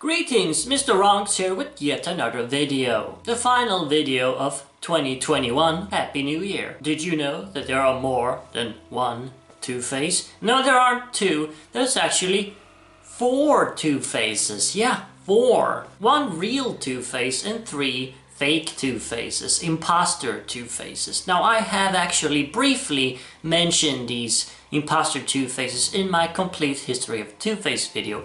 Greetings, Mr. Ronks here with yet another video. The final video of 2021. Happy New Year. Did you know that there are more than one Two-Face? No, there aren't two. There's actually 4 Two-Faces. Yeah, 4. 1 real Two-Face and 3 fake Two-Faces. Imposter Two-Faces. Now, I have actually briefly mentioned these Imposter Two-Faces in my complete history of Two-Face video.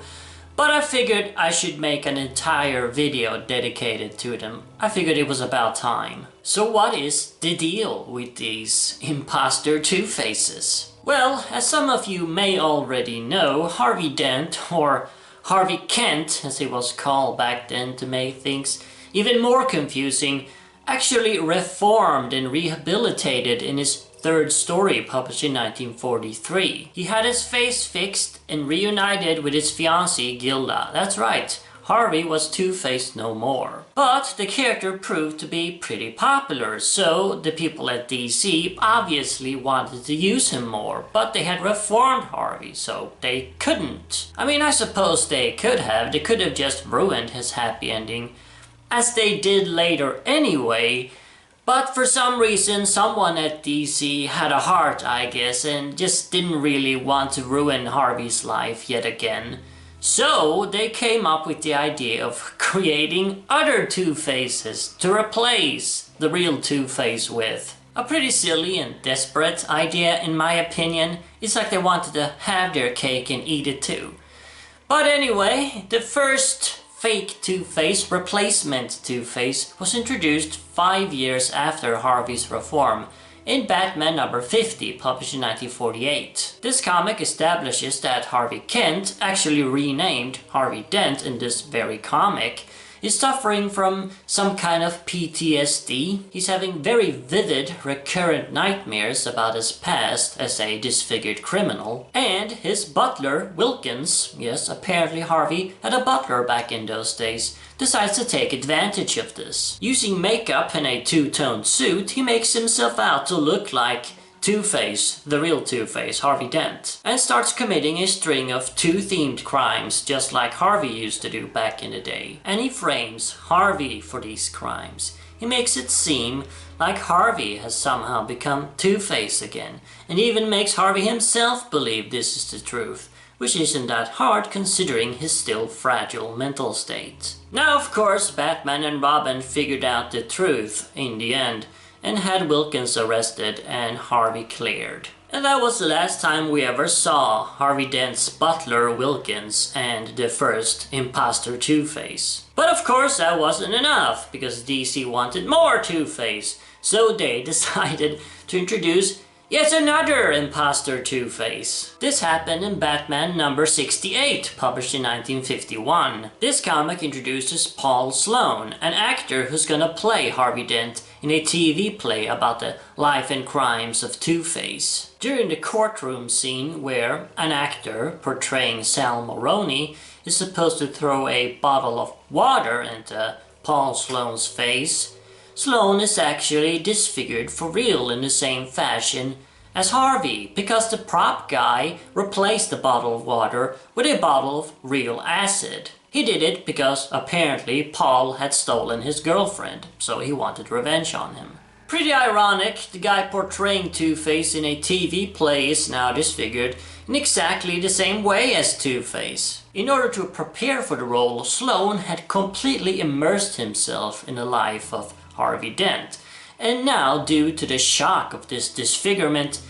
But I figured I should make an entire video dedicated to them. I figured it was about time. So what is the deal with these Imposter Two-Faces? Well, as some of you may already know, Harvey Dent, or Harvey Kent as he was called back then to make things even more confusing, actually reformed and rehabilitated in his 3rd story published in 1943. He had his face fixed and reunited with his fiancée Gilda. That's right, Harvey was Two-Faced no more. But the character proved to be pretty popular, so the people at DC obviously wanted to use him more, but they had reformed Harvey, so they couldn't. I mean, I suppose they could have just ruined his happy ending, as they did later anyway. But for some reason, someone at DC had a heart, I guess, and just didn't really want to ruin Harvey's life yet again. So they came up with the idea of creating other Two-Faces to replace the real Two-Face with. A pretty silly and desperate idea in my opinion. It's like they wanted to have their cake and eat it too. But anyway, the first fake Two-Face, replacement Two-Face, was introduced 5 years after Harvey's reform in Batman number 50, published in 1948. This comic establishes that Harvey Kent, actually renamed Harvey Dent in this very comic, is suffering from some kind of PTSD. He's having very vivid, recurrent nightmares about his past as a disfigured criminal. And his butler, Wilkins, yes, apparently Harvey had a butler back in those days, decides to take advantage of this. Using makeup and a two-tone suit, he makes himself out to look like Two-Face, the real Two-Face, Harvey Dent, and starts committing a string of two-themed crimes just like Harvey used to do back in the day. And he frames Harvey for these crimes. He makes it seem like Harvey has somehow become Two-Face again, and even makes Harvey himself believe this is the truth, which isn't that hard considering his still fragile mental state. Now, of course, Batman and Robin figured out the truth in the end, and had Wilkins arrested and Harvey cleared. And that was the last time we ever saw Harvey Dent's butler Wilkins and the first Imposter Two-Face. But of course that wasn't enough, because DC wanted more Two-Face, so they decided to introduce yet another Imposter Two-Face. This happened in Batman number 68, published in 1951. This comic introduces Paul Sloane, an actor who's gonna play Harvey Dent in a TV play about the life and crimes of Two-Face. During the courtroom scene where an actor portraying Sal Moroney is supposed to throw a bottle of water into Paul Sloane's face, Sloane is actually disfigured for real in the same fashion as Harvey, because the prop guy replaced the bottle of water with a bottle of real acid. He did it because apparently Paul had stolen his girlfriend, so he wanted revenge on him. Pretty ironic, the guy portraying Two-Face in a TV play is now disfigured in exactly the same way as Two-Face. In order to prepare for the role, Sloane had completely immersed himself in the life of Harvey Dent, and now, due to the shock of this disfigurement,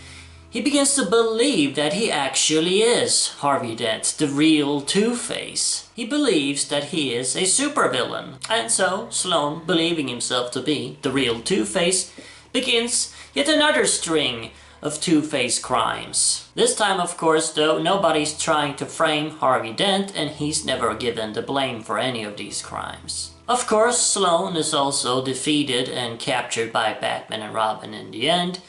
he begins to believe that he actually is Harvey Dent, the real Two-Face. He believes that he is a supervillain, and so Sloane, believing himself to be the real Two-Face, begins yet another string of Two-Face crimes. This time, of course, though, nobody's trying to frame Harvey Dent, and he's never given the blame for any of these crimes. Of course, Sloane is also defeated and captured by Batman and Robin in the end,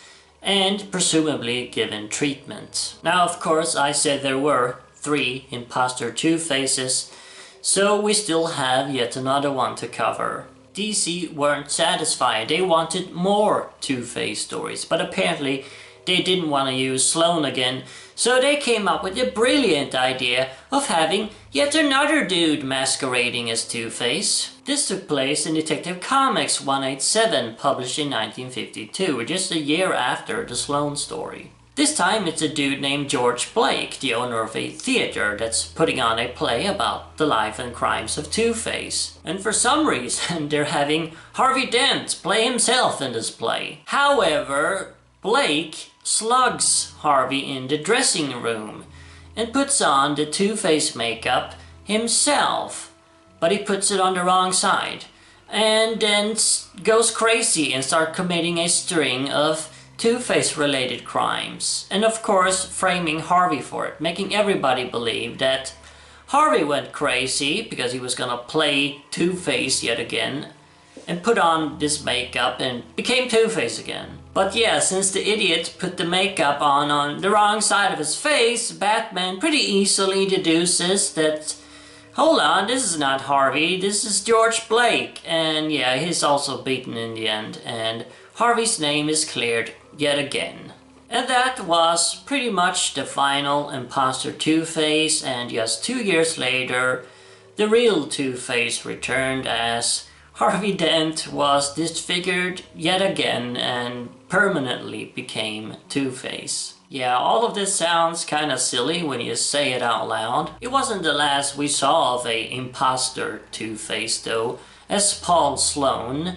and presumably given treatment. Now, of course, I said there were 3 Imposter Two-Faces, so we still have yet another one to cover. DC weren't satisfied, they wanted more Two-Face stories, but apparently they didn't want to use Sloane again, so they came up with the brilliant idea of having yet another dude masquerading as Two-Face. This took place in Detective Comics 187, published in 1952, just a year after the Sloane story. This time it's a dude named George Blake, the owner of a theater that's putting on a play about the life and crimes of Two-Face. And for some reason they're having Harvey Dent play himself in this play. However, Blake slugs Harvey in the dressing room and puts on the Two-Face makeup himself, but he puts it on the wrong side and then goes crazy and starts committing a string of Two-Face related crimes, and of course framing Harvey for it, making everybody believe that Harvey went crazy because he was gonna play Two-Face yet again and put on this makeup and became Two-Face again. But yeah, since the idiot put the makeup on the wrong side of his face, Batman pretty easily deduces that, hold on, this is not Harvey, this is George Blake. And yeah, he's also beaten in the end, and Harvey's name is cleared yet again. And that was pretty much the final imposter Two-Face, and just 2 years later, the real Two-Face returned as Harvey Dent was disfigured yet again and permanently became Two-Face. Yeah, all of this sounds kinda silly when you say it out loud. It wasn't the last we saw of a imposter Two-Face though, as Paul Sloane,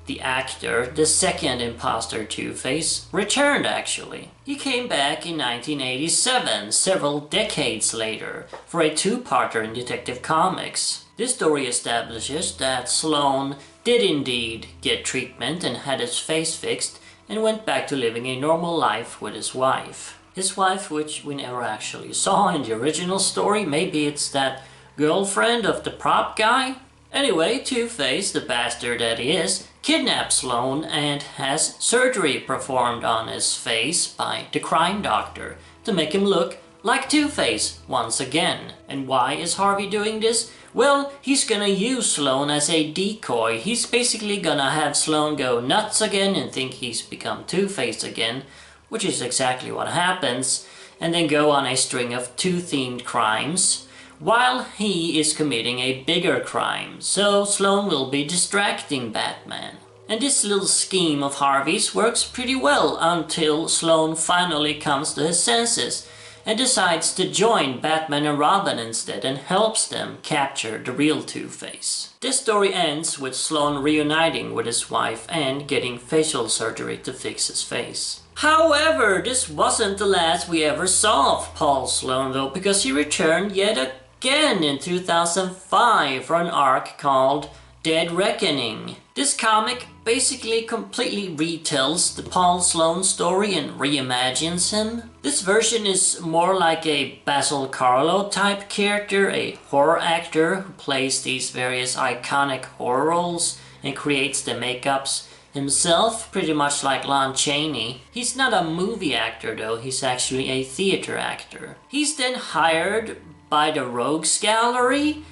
the actor, the second imposter Two-Face, returned actually. He came back in 1987, several decades later, for a two-parter in Detective Comics. This story establishes that Sloane did indeed get treatment and had his face fixed and went back to living a normal life with his wife. His wife, which we never actually saw in the original story, maybe it's that girlfriend of the prop guy? Anyway, Two-Face, the bastard that he is, kidnaps Sloane and has surgery performed on his face by the crime doctor to make him look like Two-Face once again. And why is Harvey doing this? Well, he's gonna use Sloane as a decoy. He's basically gonna have Sloane go nuts again and think he's become Two-Face again, which is exactly what happens, and then go on a string of two-themed crimes while he is committing a bigger crime, so Sloane will be distracting Batman. And this little scheme of Harvey's works pretty well until Sloane finally comes to his senses and decides to join Batman and Robin instead and helps them capture the real Two-Face. This story ends with Sloane reuniting with his wife and getting facial surgery to fix his face. However, this wasn't the last we ever saw of Paul Sloane though, because he returned yet again in 2005 for an arc called Dead Reckoning. This comic basically completely retells the Paul Sloane story and reimagines him. This version is more like a Basil Carlo type character, a horror actor who plays these various iconic horror roles and creates the makeups himself, pretty much like Lon Chaney. He's not a movie actor though, he's actually a theater actor. He's then hired by the Rogues Gallery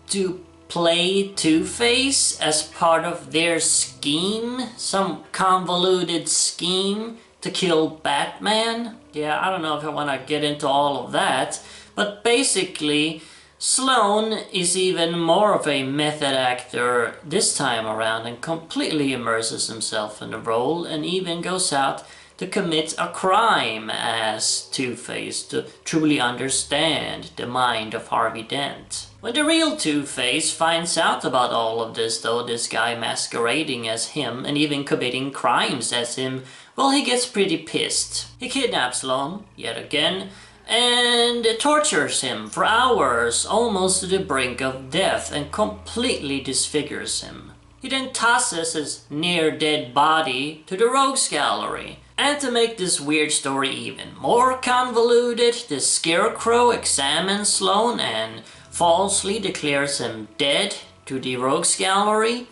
to play Two-Face as part of their scheme, some convoluted scheme to kill Batman. Yeah, I don't know if I want to get into all of that, but basically Sloane is even more of a method actor this time around and completely immerses himself in the role and even goes out to commit a crime as Two-Face to truly understand the mind of Harvey Dent. When the real Two-Face finds out about all of this though, this guy masquerading as him and even committing crimes as him, well, he gets pretty pissed. He kidnaps Sloane, yet again, and tortures him for hours, almost to the brink of death, and completely disfigures him. He then tosses his near-dead body to the Rogues Gallery. And to make this weird story even more convoluted, the Scarecrow examines Sloane and falsely declares him dead to the Rogues Gallery,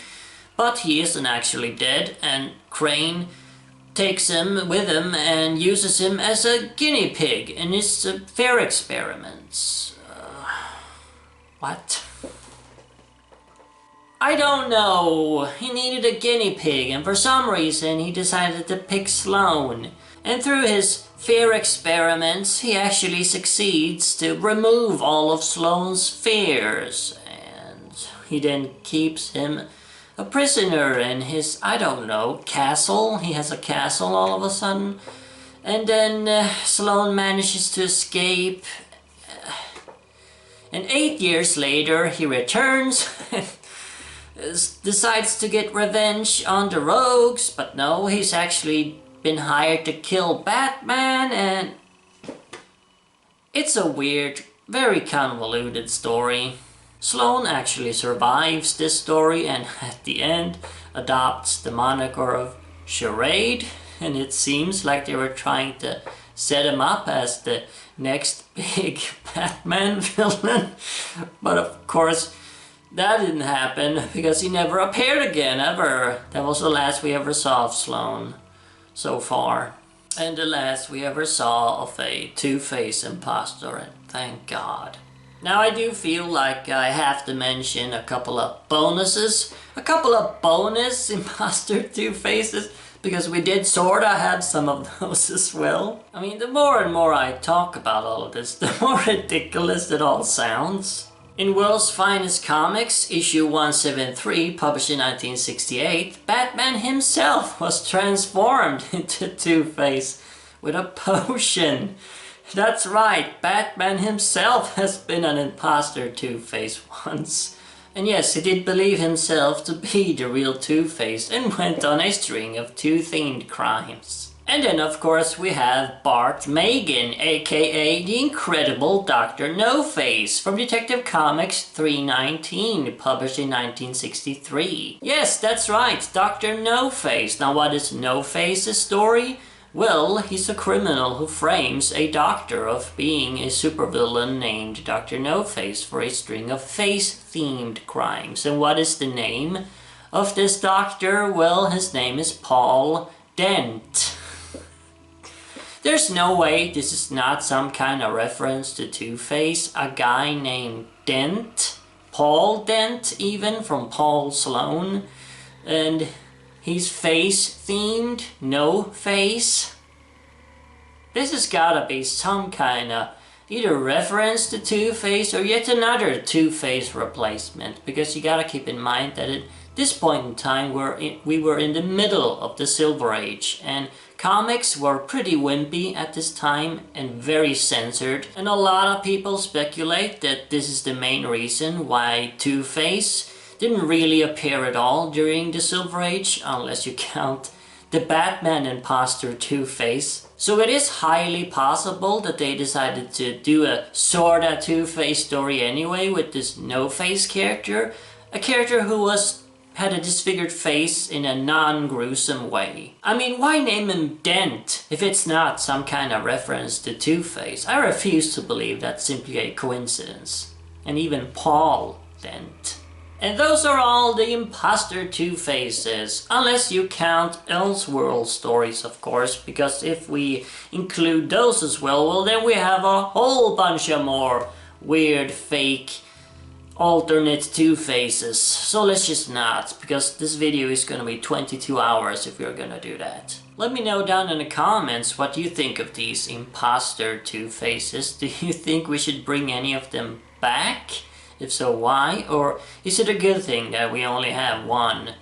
but he isn't actually dead, and Crane takes him with him and uses him as a guinea pig in his fair experiments. What? I don't know. He needed a guinea pig and for some reason he decided to pick Sloane. And through his fear experiments, he actually succeeds to remove all of Sloane's fears. And he then keeps him a prisoner in his, I don't know, castle. He has a castle all of a sudden. And then Sloane manages to escape. And 8 years later, he returns. Decides to get revenge on the rogues. But no, he's actually been hired to kill Batman, and it's a weird, very convoluted story. Sloane actually survives this story and at the end adopts the moniker of Charade, and it seems like they were trying to set him up as the next big Batman villain, but of course that didn't happen because he never appeared again, ever. That was the last we ever saw of Sloane so far, and the last we ever saw of a Two-Face imposter, and thank God. Now I do feel like I have to mention a couple of bonuses, a couple of bonus imposter Two-Faces, because we did sorta have some of those as well. I mean, the more and more I talk about all of this, the more ridiculous it all sounds. In World's Finest Comics, issue 173, published in 1968, Batman himself was transformed into Two-Face with a potion. That's right, Batman himself has been an imposter Two-Face once. And yes, he did believe himself to be the real Two-Face and went on a string of two-themed crimes. And then of course we have Bart Megan, aka the Incredible Dr. No-Face from Detective Comics 319, published in 1963. Yes, that's right, Dr. No-Face. Now what is No-Face's story? Well, he's a criminal who frames a doctor of being a supervillain named Dr. No-Face for a string of face-themed crimes. And what is the name of this doctor? Well, his name is Paul Dent. There's no way this is not some kind of reference to Two-Face, a guy named Dent, Paul Dent even, from Paul Sloane, and he's face-themed, no face. This has gotta be some kind of either reference to Two-Face or yet another Two-Face replacement, because you gotta keep in mind that at this point in time we were in the middle of the Silver Age, and comics were pretty wimpy at this time and very censored, and a lot of people speculate that this is the main reason why Two-Face didn't really appear at all during the Silver Age, unless you count the Batman imposter Two-Face. So it is highly possible that they decided to do a sorta Two-Face story anyway with this No-Face character, a character who had a disfigured face in a non-gruesome way. I mean, why name him Dent if it's not some kind of reference to Two-Face? I refuse to believe that's simply a coincidence. And even Paul Dent. And those are all the imposter Two-Faces, unless you count Elseworld stories, of course, because if we include those as well, then we have a whole bunch of more weird, fake, alternate Two-Faces. So let's just not, because this video is gonna be 22 hours if we're gonna do that. Let me know down in the comments what you think of these imposter Two-Faces. Do you think we should bring any of them back? If so, why? Or is it a good thing that we only have one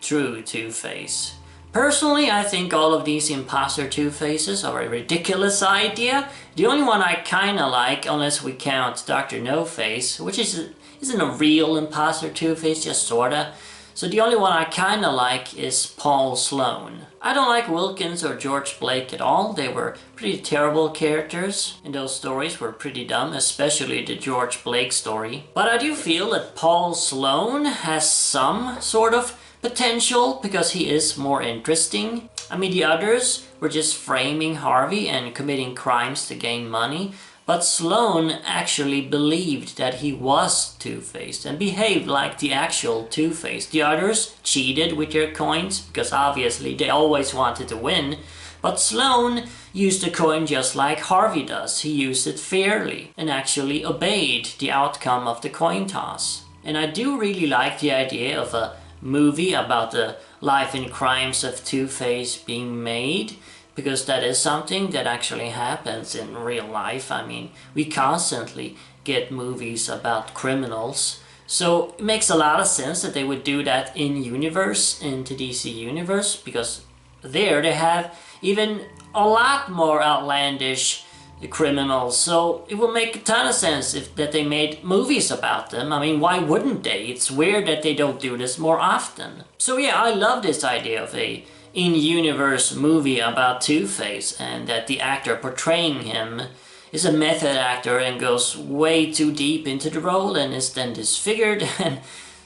true Two-Face? Personally, I think all of these imposter Two-Faces are a ridiculous idea. The only one I kinda like, unless we count Dr. No-Face, which isn't a real imposter Two-Face, just sorta. So the only one I kinda like is Paul Sloane. I don't like Wilkins or George Blake at all. They were pretty terrible characters, and those stories were pretty dumb, especially the George Blake story. But I do feel that Paul Sloane has some sort of potential, because he is more interesting. I mean, the others were just framing Harvey and committing crimes to gain money. But Sloane actually believed that he was Two-Faced and behaved like the actual Two-Face. The others cheated with their coins because obviously they always wanted to win. But Sloane used the coin just like Harvey does. He used it fairly and actually obeyed the outcome of the coin toss. And I do really like the idea of a movie about the life and crimes of Two-Face being made, because that is something that actually happens in real life. I mean, we constantly get movies about criminals, so it makes a lot of sense that they would do that in universe, into DC universe, because there they have even a lot more outlandish criminals, so it will make a ton of sense if that they made movies about them. I mean, why wouldn't they? It's weird that they don't do this more often. So yeah, I love this idea of a in-universe movie about Two-Face, and that the actor portraying him is a method actor and goes way too deep into the role and is then disfigured and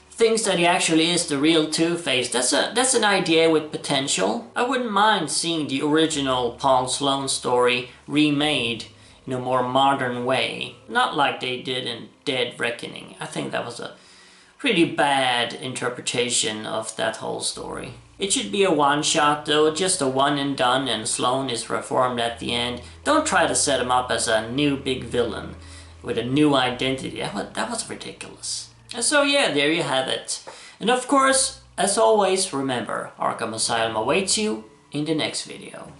thinks that he actually is the real Two-Face. That's an idea with potential. I wouldn't mind seeing the original Paul Sloane story remade in a more modern way. Not like they did in Dead Reckoning. I think that was a pretty bad interpretation of that whole story. It should be a one-shot though, just a one and done, and Sloane is reformed at the end. Don't try to set him up as a new big villain with a new identity. That was ridiculous. And so yeah, there you have it. And of course, as always, remember, Arkham Asylum awaits you in the next video.